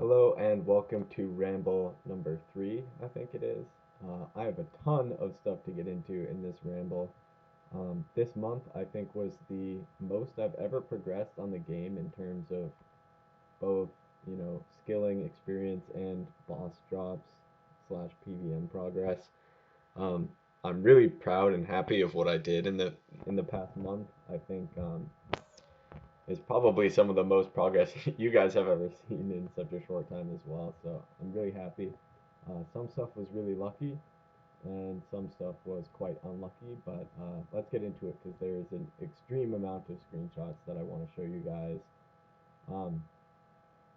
Hello and welcome to Ramble number 3, I think it is. I have a ton of stuff to get into in this ramble. This month, I think, was the most I've ever progressed on the game in terms of both, skilling, experience, and boss drops slash PVM progress. Um, I'm really proud and happy of what I did in the past month. I think is probably some of the most progress you guys have ever seen in such a short time as well. So I'm really happy. Some stuff was really lucky, and some stuff was quite unlucky. But let's get into it because there is an extreme amount of screenshots that I want to show you guys. Um,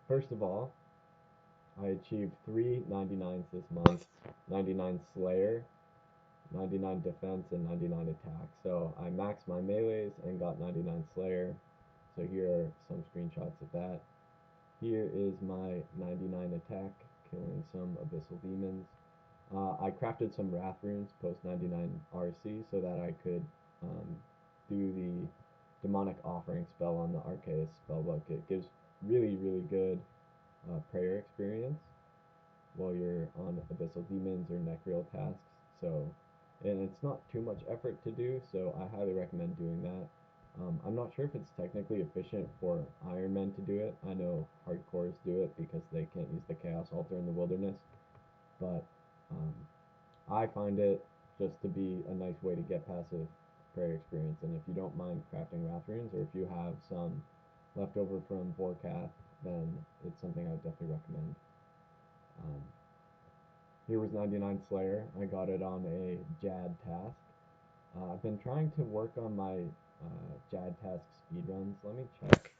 First of all, I achieved three 99s this month: 99 Slayer, 99 Defense, and 99 Attack. So I maxed my melees and got 99 Slayer. So here are some screenshots of that. Here is my 99 attack, killing some Abyssal Demons. I crafted some Wrath runes post 99 RC so that I could um, do the Demonic Offering spell on the Arceus spellbook. It gives really good prayer experience while you're on Abyssal Demons or Necreal tasks. So, and it's not too much effort to do, so I highly recommend doing that. I'm not sure if it's technically efficient for Ironmen to do it. I know hardcores do it because they can't use the Chaos Altar in the wilderness, but um, I find it just to be a nice way to get passive prayer experience. And if you don't mind crafting Wrath runes, or if you have some left over from Vorkath, then it's something I would definitely recommend. Um, Here was 99 Slayer. I got it on a Jad task. I've been trying to work on my Jad task speedruns. Let me check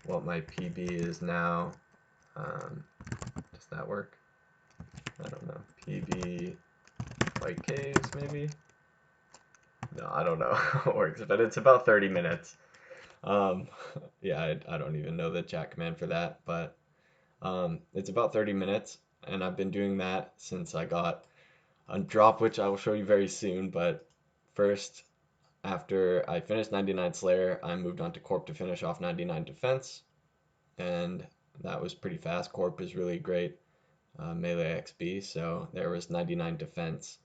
what my PB is now. Does that work? I don't know. PB like caves maybe? No, I don't know how it works, but it's about 30 minutes. Um, yeah, I don't even know the chat command for that, but it's about 30 minutes, and I've been doing that since I got a drop, which I will show you very soon. But first, after I finished 99 Slayer, I moved on to Corp to finish off 99 Defense, and that was pretty fast. Corp is really great melee XP, so there was 99 Defense.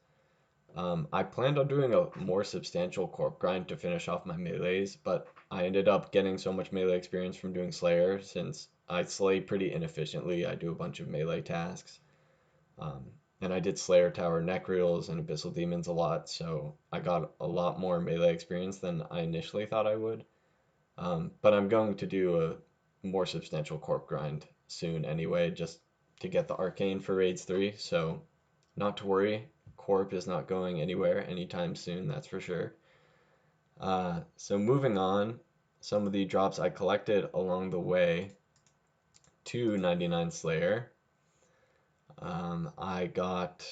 I planned on doing a more substantial Corp grind to finish off my melees, but I ended up getting so much melee experience from doing Slayer since I slay pretty inefficiently. I do a bunch of melee tasks. Um, and I did Slayer Tower Necreals and Abyssal Demons a lot, so I got a lot more melee experience than I initially thought I would. But I'm going to do a more substantial Corp grind soon anyway, just to get the Arcane for Raids 3, so not to worry. Corp is not going anywhere anytime soon, that's for sure. So moving on, some of the drops I collected along the way to 99 Slayer. I got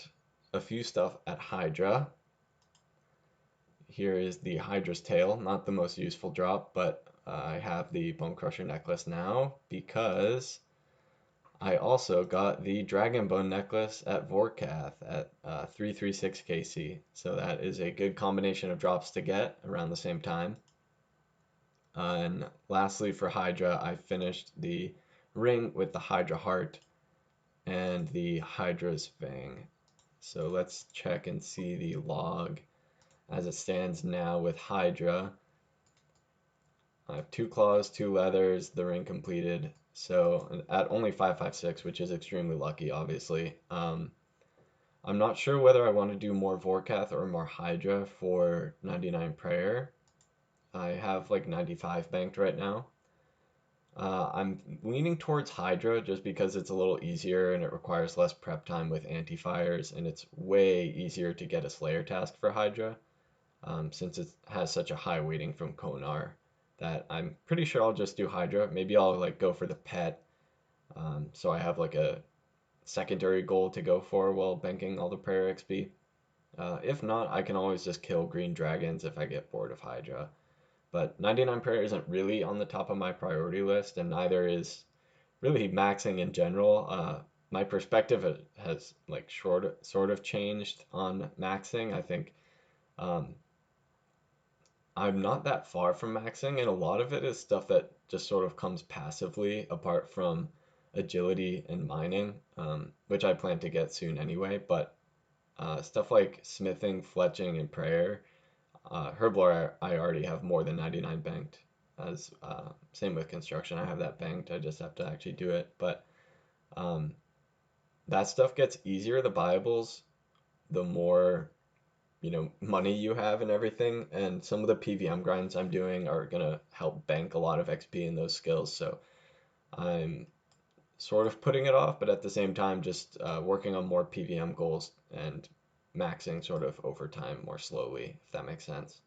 a few stuff at Hydra. Here is the Hydra's tail, not the most useful drop, but I have the Bone Crusher necklace now because I also got the Dragon Bone necklace at Vorkath at 336 KC. So that is a good combination of drops to get around the same time. And lastly, for Hydra, I finished the ring with the Hydra heart and the Hydra's fang. So let's check and see the log as it stands now with Hydra. I have 2 claws, 2 leathers, the ring completed. So at only 556, which is extremely lucky, obviously. I'm not sure whether I want to do more Vorkath or more Hydra for 99 prayer. I have like 95 banked right now. I'm leaning towards Hydra just because it's a little easier and it requires less prep time with anti-fires, and it's way easier to get a Slayer task for Hydra, since it has such a high weighting from Konar that I'm pretty sure I'll just do Hydra. Maybe I'll like go for the pet, so I have like a secondary goal to go for while banking all the prayer XP. If not, I can always just kill green dragons if I get bored of Hydra. But 99 prayer isn't really on the top of my priority list, and neither is really maxing in general. My perspective has like sort of changed on maxing. I think um, I'm not that far from maxing, and a lot of it is stuff that just sort of comes passively apart from agility and mining, which I plan to get soon anyway. But stuff like smithing, fletching, and prayer, herblore I already have more than 99 banked. As same with construction, I have that banked. I just have to actually do it. But um, that stuff gets easier. The Bibles, the more money you have and everything. And some of the PVM grinds I'm doing are gonna help bank a lot of XP in those skills. So I'm sort of putting it off, but at the same time, just working on more PVM goals and maxing sort of over time more slowly, if that makes sense.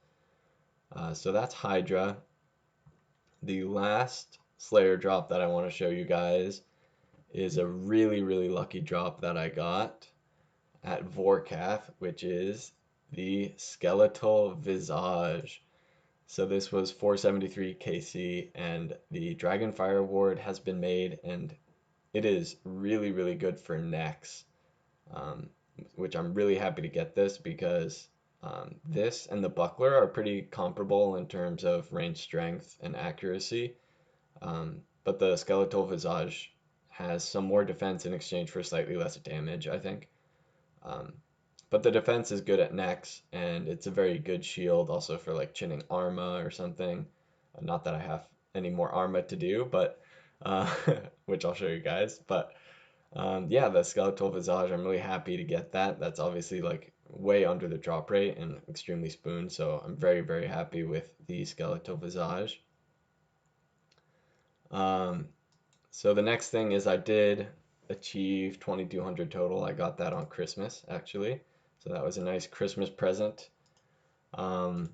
So that's Hydra. The last Slayer drop that I want to show you guys is a really, really lucky drop that I got at Vorkath, which is the Skeletal Visage. So this was 473 KC, and the Dragonfire Award has been made, and it is really, really good for necks, um, which I'm really happy to get this because this and the Buckler are pretty comparable in terms of range strength and accuracy. But the Skeletal Visage has some more defense in exchange for slightly less damage, I think. Um, but the defense is good at necks, and it's a very good shield also for like chinning Arma or something. Not that I have any more Arma to do, but uh, which I'll show you guys. But yeah, the Skeletal Visage, I'm really happy to get that. That's obviously like way under the drop rate and extremely spoon, so I'm very, very happy with the Skeletal Visage. Um, so the next thing is I did achieve 2200 total. I got that on Christmas actually. So that was a nice Christmas present. Um,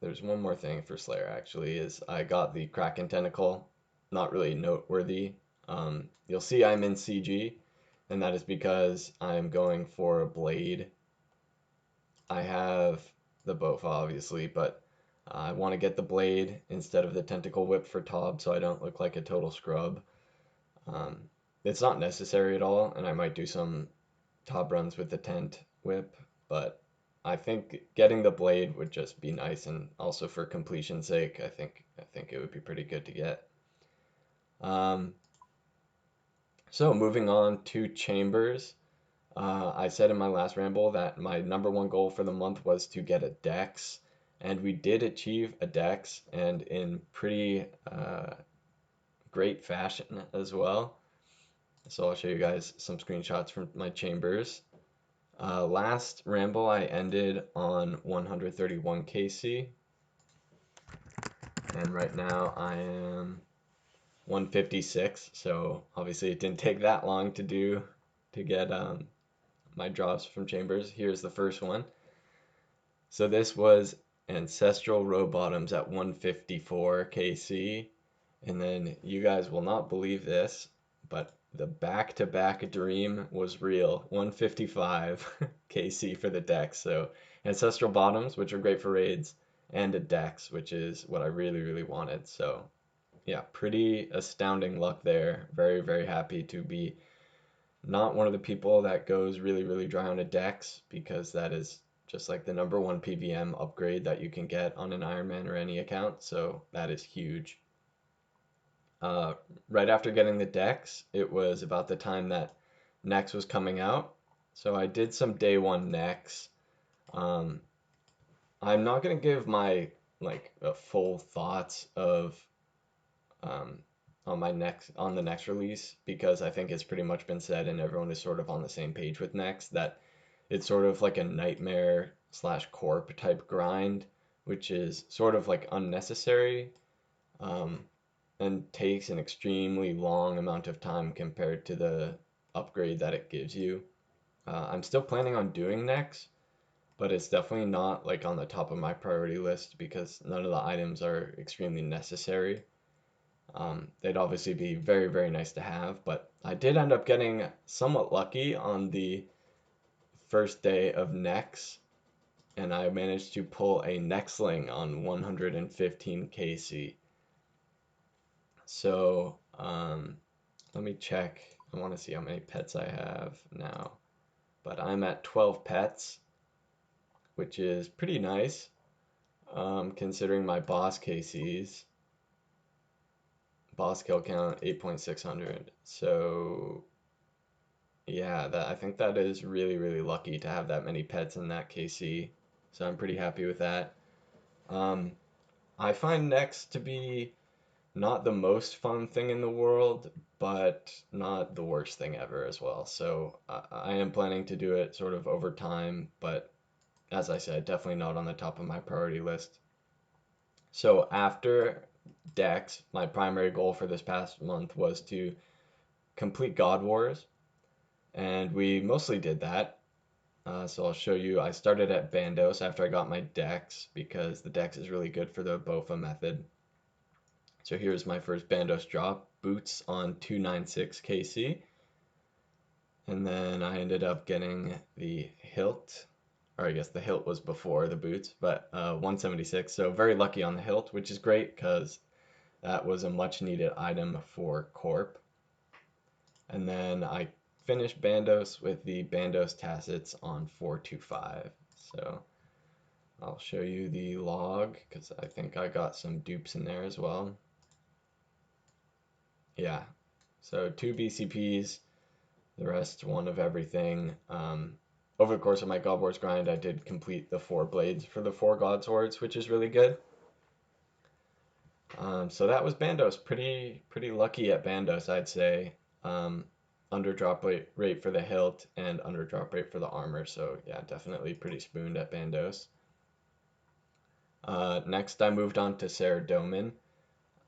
there's one more thing for Slayer actually is I got the Kraken Tentacle. Not really noteworthy. You'll see I'm in CG, and that is because I'm going for a blade. I have the Bofa obviously, but I want to get the blade instead of the Tentacle Whip for Tob so I don't look like a total scrub. Um, it's not necessary at all, and I might do some top runs with the tent whip, but I think getting the blade would just be nice, and also for completion's sake, I think it would be pretty good to get. Um, so moving on to chambers, I said in my last ramble that my number one goal for the month was to get a dex, and we did achieve a dex, and in pretty great fashion as well. So I'll show you guys some screenshots from my chambers. Last ramble I ended on 131 KC, and right now I am 156. So obviously it didn't take that long to get my drops from chambers. Here's the first one. So this was Ancestral Row Bottoms at 154 KC, and then you guys will not believe this, but the back-to-back dream was real. 155 KC for the dex. So Ancestral Bottoms, which are great for raids, and a dex, which is what I really, really wanted. So yeah, pretty astounding luck there. Very, very happy to be not one of the people that goes really, really dry on a dex, because that is just like the number one PVM upgrade that you can get on an Ironman or any account. So that is huge. Uh, right after getting the decks, it was about the time that Nex was coming out. So I did some day one Nex. Um, I'm not gonna give my like full thoughts of um, on the next release, because I think it's pretty much been said and everyone is sort of on the same page with Nex that it's sort of like a nightmare slash corp type grind, which is sort of like unnecessary. Um, and takes an extremely long amount of time compared to the upgrade that it gives you. I'm still planning on doing next, but it's definitely not like on the top of my priority list because none of the items are extremely necessary. They'd obviously be very, very nice to have, but I did end up getting somewhat lucky on the first day of Nex, and I managed to pull a Nexling on 115 KC. So, let me check. I want to see how many pets I have now. But I'm at 12 pets, which is pretty nice, considering my boss KCs. boss kill count 8,600. So yeah, I think that is really, really lucky to have that many pets in that KC. So I'm pretty happy with that. Um, I find next to be not the most fun thing in the world, but not the worst thing ever as well. So I am planning to do it sort of over time, but as I said, definitely not on the top of my priority list. So after Dex, my primary goal for this past month was to complete God Wars, and we mostly did that. So I'll show you. I started at Bandos after I got my Dex because the Dex is really good for the Bofa method. So here's my first Bandos drop, boots on 296 KC. And then I ended up getting the hilt, or I guess the hilt was before the boots, but 176. So very lucky on the hilt, which is great because that was a much needed item for Corp. And then I finished Bandos with the Bandos Tassets on 425. So I'll show you the log because I think I got some dupes in there as well. Yeah, so 2 BCPs, the rest one of everything. Over the course of my God Wars grind, I did complete the 4 blades for the 4 God Swords, which is really good. So that was Bandos. Pretty lucky at Bandos, I'd say. Um, Under drop rate for the hilt and under drop rate for the armor. So yeah, definitely pretty spooned at Bandos. Next, I moved on to Sarah Doman.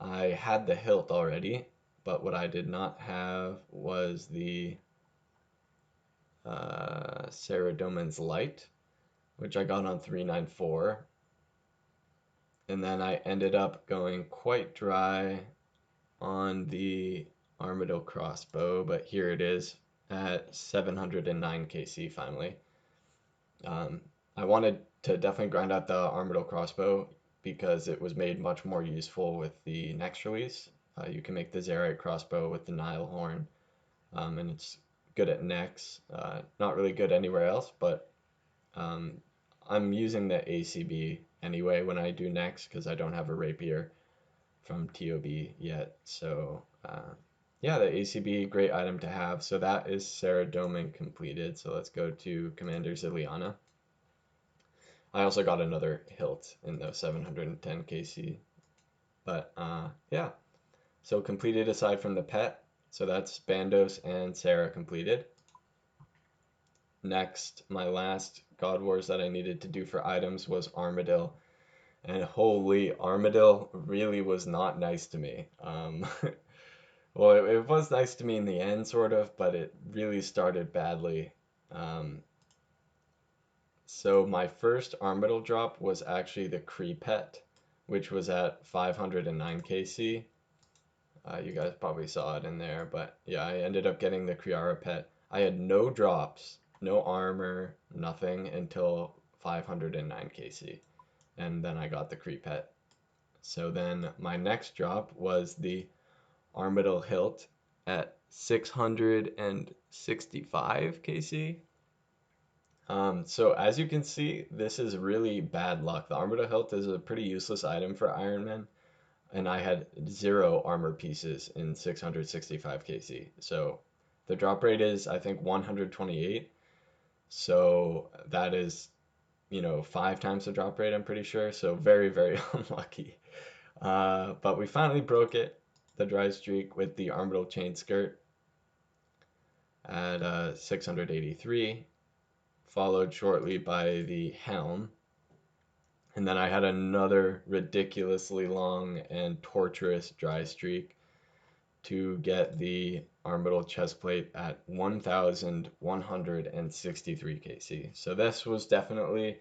I had the hilt already, but what I did not have was the Sarah Doman's light, which I got on 394. And then I ended up going quite dry on the Armadill crossbow, but here it is at 709 KC finally. Um, I wanted to definitely grind out the Armadill crossbow because it was made much more useful with the next release. You can make the Zerite crossbow with the Nile horn, and it's good at necks. Not really good anywhere else, but um, I'm using the ACB anyway when I do necks because I don't have a rapier from TOB yet. So yeah, the ACB, great item to have. So that is Sarah Doman completed. So let's go to Commander Ziliana. I also got another hilt in the 710 KC. But yeah, so completed aside from the pet. So that's Bandos and Sarah completed. Next, my last God Wars that I needed to do for items was Armadill. And holy, Armadill really was not nice to me. Well, it was nice to me in the end, sort of, but it really started badly. Um, so my first Armadill drop was actually the Kree pet, which was at 509 KC. You guys probably saw it in there, but yeah, I ended up getting the Kriara pet. I had no drops, no armor, nothing until 509 KC, and then I got the Kree pet. So then my next drop was the Armadill hilt at 665 KC. So as you can see, this is really bad luck. The Armadill hilt is a pretty useless item for Ironman, and I had 0 armor pieces in 665 KC. So the drop rate is, I think, 128. So that is, 5 times the drop rate, I'm pretty sure. So very, very unlucky. But we finally broke it, the dry streak, with the Armadill chain skirt at 683, followed shortly by the helm. And then I had another ridiculously long and torturous dry streak to get the Armadill chestplate at 1163 KC. So this was definitely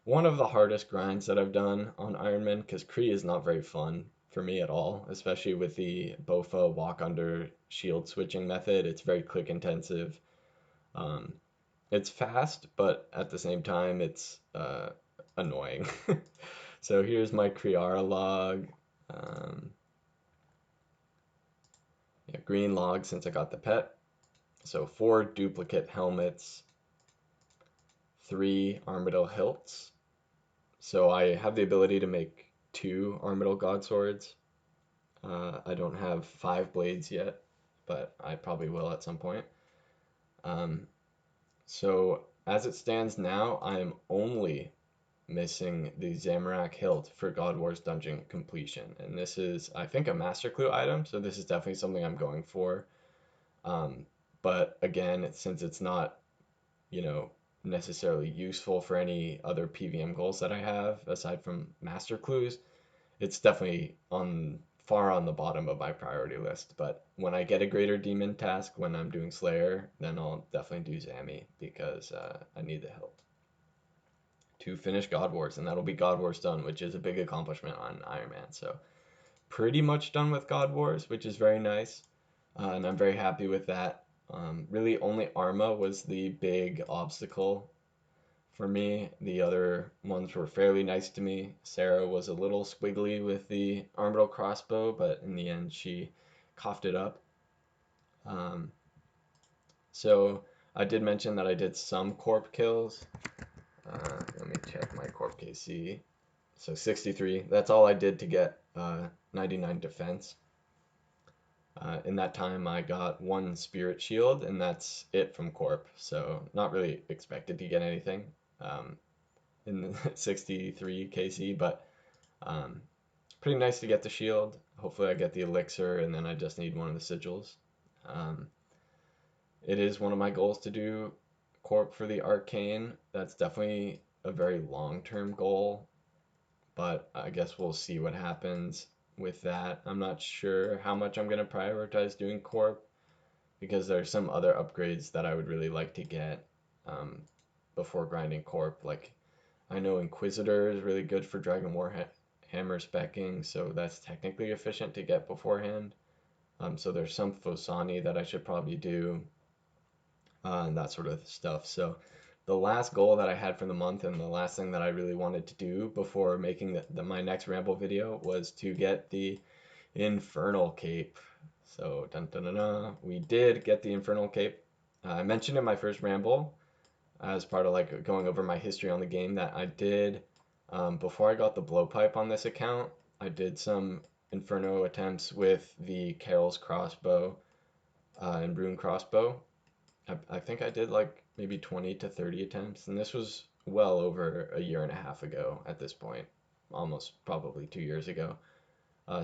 one of the hardest grinds that I've done on Ironman because Kree is not very fun for me at all, especially with the Bofa walk under shield switching method. It's very click intensive. Um, it's fast, but at the same time, it's annoying. So here's my Kriara log. Um, yeah, green log since I got the pet. So 4 duplicate helmets, 3 Armadill hilts. So I have the ability to make 2 Armadill God Swords. I don't have 5 blades yet, but I probably will at some point. Um, so as it stands now, I am only missing the Zamorak hilt for God Wars dungeon completion. And this is, I think, a Master Clue item, so this is definitely something I'm going for. Um, but again, since it's not, you know, necessarily useful for any other PVM goals that I have aside from Master Clues, it's definitely on far on the bottom of my priority list. But when I get a greater demon task when I'm doing Slayer, then I'll definitely do Zami because I need the hilt to finish God Wars, and that'll be God Wars done, which is a big accomplishment on Ironman. So pretty much done with God Wars, which is very nice, and I'm very happy with that. Really, only Arma was the big obstacle for me. The other ones were fairly nice to me. Sarah was a little squiggly with the Armadill crossbow, but in the end, she coughed it up. Um, so I did mention that I did some Corp kills. Let me check my Corp KC. So 63. That's all I did to get 99 defense. In that time, I got 1 spirit shield, and that's it from Corp. So not really expected to get anything in the 63 KC, but um, pretty nice to get the shield. Hopefully, I get the elixir, and then I just need one of the sigils. Um, it is one of my goals to do Corp for the arcane. That's definitely a very long-term goal, but I guess we'll see what happens with that. I'm not sure how much I'm going to prioritize doing Corp because there's some other upgrades that I would really like to get um, before grinding Corp. Like, I know Inquisitor is really good for Dragon Hammer specking, so that's technically efficient to get beforehand. So there's some Fosani that I should probably do and that sort of stuff. So the last goal that I had for the month and the last thing that I really wanted to do before making my next Ramble video was to get the Infernal Cape. So dun, dun, dun, dun, we did get the Infernal Cape. I mentioned in my first Ramble as part of like going over my history on the game that I did before I got the blowpipe on this account. I did some Inferno attempts with the Carol's crossbow and Rune crossbow. I think I did like maybe 20 to 30 attempts, and this was well over a year and a half ago at this point, almost probably 2 years ago.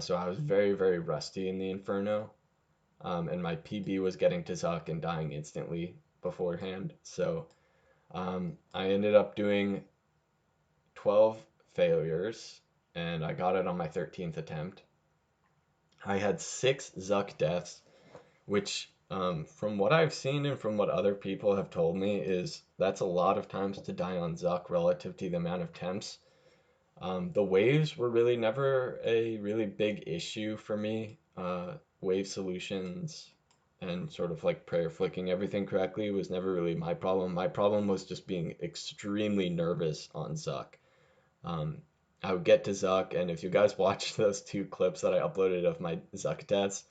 So I was very, very rusty in the Inferno, and my PB was getting to Zuck and dying instantly beforehand. So I ended up doing 12 failures, and I got it on my 13th attempt. I had 6 Zuck deaths, which from what I've seen and from what other people have told me is that's a lot of times to die on Zuck relative to the amount of temps. The waves were really never a really big issue for me. Wave solutions and sort of like prayer flicking everything correctly was never really my problem. My problem was just being extremely nervous on Zuck. Um, I would get to Zuck, and if you guys watch those 2 clips that I uploaded of my Zuck deaths,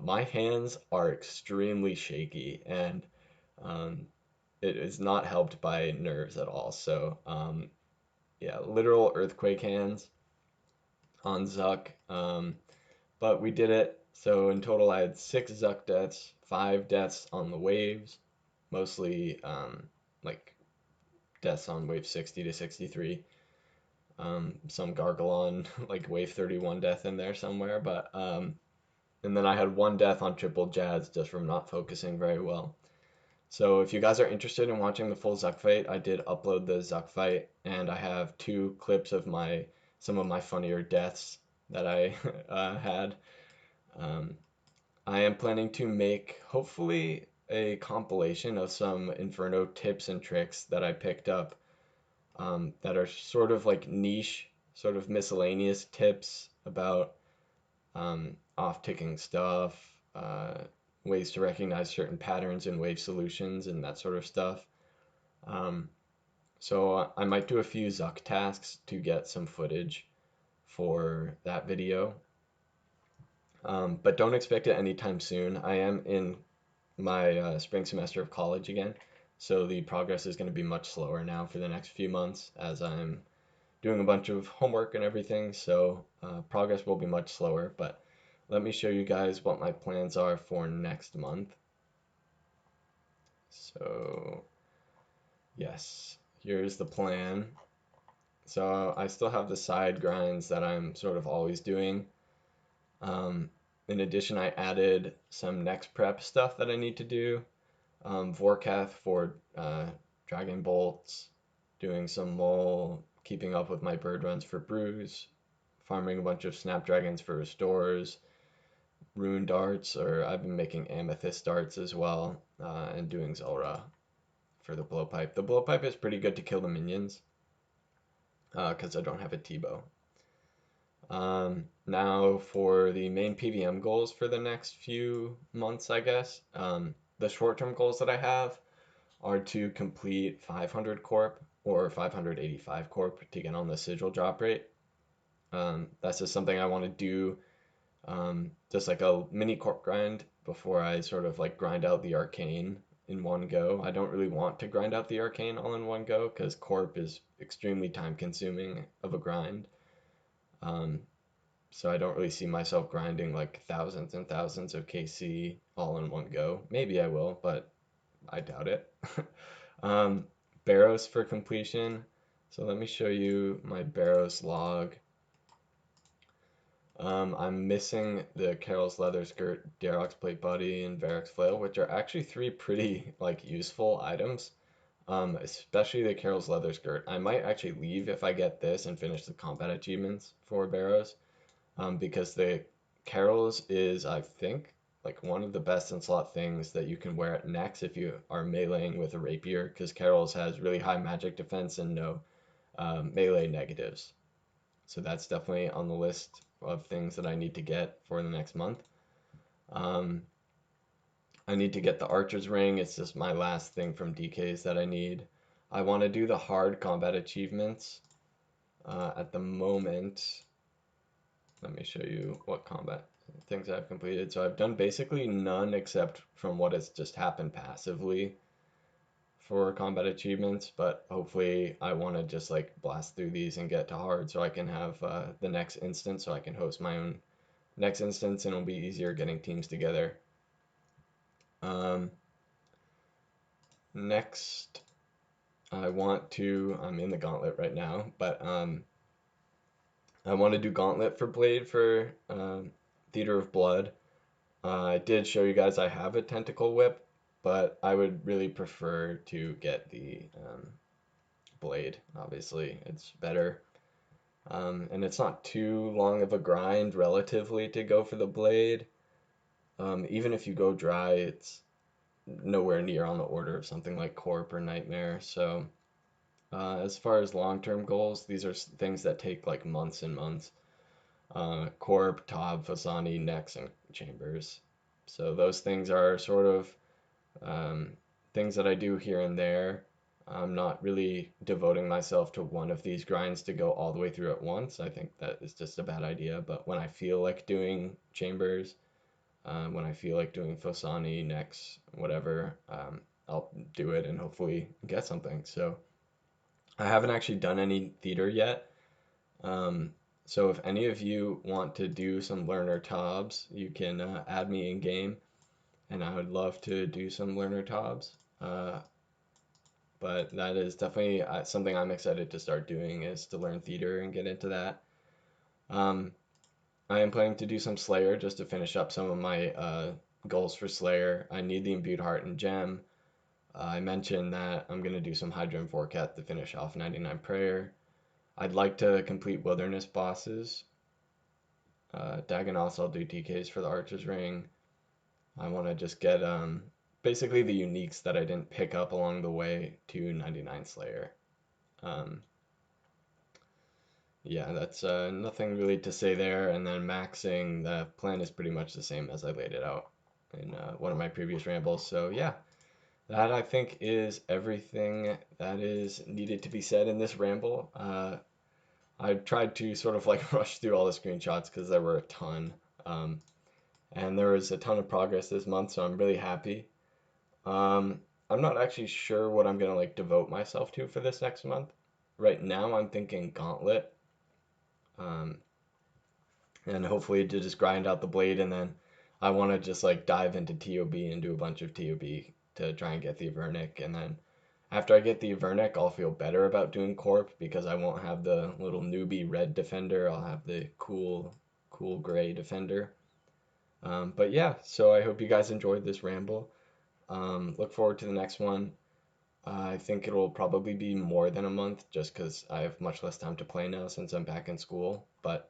my hands are extremely shaky, and um, it is not helped by nerves at all. So, yeah, literal earthquake hands on Zuck. But we did it. So, in total, I had 6 Zuck deaths, 5 deaths on the waves, mostly like deaths on wave 60 to 63. Some gargle on like wave 31 death in there somewhere, but and then I had 1 death on triple jazz just from not focusing very well. So if you guys are interested in watching the full Zuck fight, I did upload the Zuck fight, and I have 2 clips of some of my funnier deaths that I had. Um, I am planning to make hopefully a compilation of some Inferno tips and tricks that I picked up that are sort of like niche, sort of miscellaneous tips about off-ticking stuff, ways to recognize certain patterns in wave solutions, and that sort of stuff. Um, so I might do a few Zuck tasks to get some footage for that video, but don't expect it anytime soon. I am in my spring semester of college again, so the progress is going to be much slower now for the next few months as I'm doing a bunch of homework and everything, so progress will be much slower, but let me show you guys what my plans are for next month. So, yes, here's the plan. So I still have the side grinds that I'm sort of always doing. Um, in addition, I added some next prep stuff that I need to do. Vorkath for Dragon Bolts, doing some mole, keeping up with my bird runs for brews, farming a bunch of Snapdragons for restores, rune darts, or I've been making amethyst darts as well, and doing Zulrah for the blowpipe. The blowpipe is pretty good to kill the minions, because I don't have a T-bow. Now for the main PVM goals for the next few months, I guess. The short-term goals that I have are to complete 500 Corp or 585 Corp to get on the sigil drop rate. That's just something I want to do, just like a mini Corp grind before I sort of like grind out the arcane in one go. I don't really want to grind out the arcane all in one go because Corp is extremely time consuming of a grind. Um, so I don't really see myself grinding like thousands and thousands of KC all in one go. Maybe I will, but I doubt it. um, Barrows for completion. So let me show you my Barrows log. I'm missing the Carol's leather skirt, Darrock's plate body, and Varric's flail, which are actually three pretty like useful items. Especially the Carol's leather skirt. I might actually leave if I get this and finish the combat achievements for Barrows, because the Carol's is, I think, like one of the best in slot things that you can wear at necks if you are meleeing with a rapier, because Carol's has really high magic defense and no melee negatives. So that's definitely on the list of things that I need to get for the next month. Um, I need to get the Archer's Ring. It's just my last thing from DKs that I need. I want to do the hard combat achievements. At the moment, let me show you what combat things I've completed. So I've done basically none except from what has just happened passively for combat achievements, but hopefully I want to just like blast through these and get to hard so I can have the next instance, so I can host my own next instance and it'll be easier getting teams together. Um, Next, I'm in the gauntlet right now, but I want to do gauntlet for Blade for Theater of Blood. I did show you guys I have a tentacle whip, but I would really prefer to get the blade. Obviously, it's better. And it's not too long of a grind relatively to go for the blade. Even if you go dry, it's nowhere near on the order of something like Corp or Nightmare. So, as far as long-term goals, these are things that take like months and months. Corp, Tob, Fasani, Nex, and Chambers. So those things are sort of um, things that I do here and there. I'm not really devoting myself to one of these grinds to go all the way through at once. I think that is just a bad idea. But when I feel like doing Chambers, when I feel like doing Fosani, Nex, whatever, I'll do it and hopefully get something. So I haven't actually done any theater yet. Um, so if any of you want to do some learner tobs, you can add me in game, and I would love to do some learner tobs. But that is definitely something I'm excited to start doing, is to learn theater and get into that. Um, I am planning to do some Slayer just to finish up some of my goals for Slayer. I need the Imbued Heart and Gem. I mentioned that I'm going to do some Hydra and Forecast to finish off 99 Prayer. I'd like to complete Wilderness bosses. Dagon I'll do TKs for the Archer's Ring. I want to just get basically the uniques that I didn't pick up along the way to 99 Slayer. Um, yeah, that's nothing really to say there. And then maxing, the plan is pretty much the same as I laid it out in one of my previous rambles. So yeah, that I think is everything that is needed to be said in this ramble. I tried to sort of like rush through all the screenshots because there were a ton. Um, and there was a ton of progress this month, so I'm really happy. Um, I'm not actually sure what I'm gonna like devote myself to for this next month. Right now, I'm thinking Gauntlet, um, and hopefully to just grind out the blade, and then I want to just like dive into TOB and do a bunch of TOB to try and get the Avernic, and then after I get the Avernic, I'll feel better about doing Corp because I won't have the little newbie red defender. I'll have the cool gray defender. But yeah, so I hope you guys enjoyed this ramble. Look forward to the next one. I think it'll probably be more than a month just because I have much less time to play now since I'm back in school. But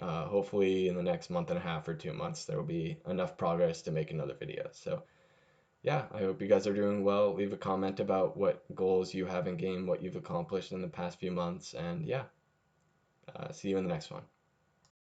hopefully in the next month and a half or 2 months, there will be enough progress to make another video. So yeah, I hope you guys are doing well. Leave a comment about what goals you have in game, what you've accomplished in the past few months, and yeah, see you in the next one.